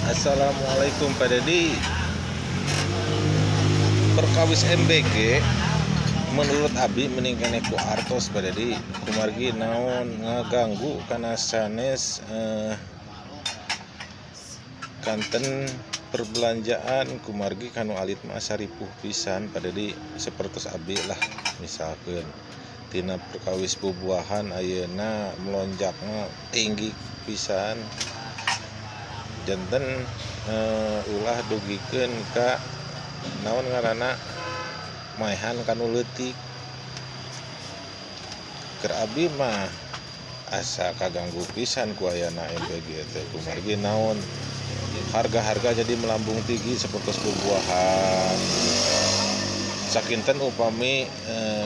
Assalamualaikum Pak Dedi. Perkawis MBG menurut Abi meningkatnya ku artos Pak Dedi. Kumargi naon ngaganggu karena sanes kanten perbelanjaan kumargi kanu alit mah saripuh pisan Pak Dedi. Seperti Abi lah misalkan tina perkawis bubuahan ayeuna melonjakna tinggi pisan. Janten ulah dugikeun ka naon ngaranna maehan kanu leutik. Keur Abi mah asa kaganggu pisan ku ayana MBG teh kumargi naon harga-harga jadi melambung tinggi seperti buah-buahan. Sakinten upami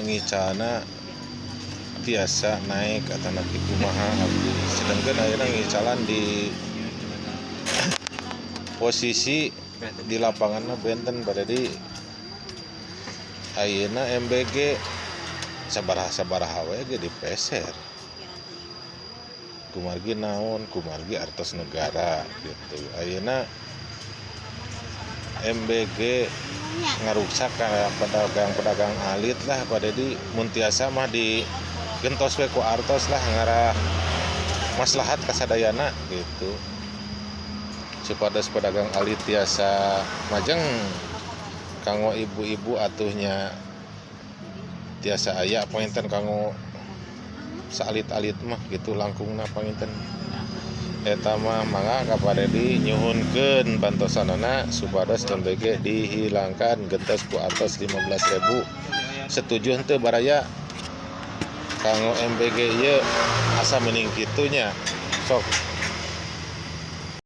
ngicana biasa naik atau nanti kumaha abdi sedangkan ayeuna ngicalan di posisi di lapanganna benten pada di ayeuna MBG sabaraha we ge dipeser. Kumargi naon kumargi artos negara gitu. Ayeuna MBG ngaruksak ka pedagang alit lah pada di mun tiasa mah di gentos we ku artos lah ngarah maslahat kasadayana gitu. Supados pedagang alit tiasa majeng kanggo ibu-ibu atuhnya tiasa aya panginten kanggo saalit-alit mah gitu langkungna panginten eta mah mangga ka Pak Dedi nyuhunkeun bantosanana supados MBG dihilangkan gentos ku artos 15.000. Setuju henteu baraya kanggo MBG ieu asa mending kitunya sok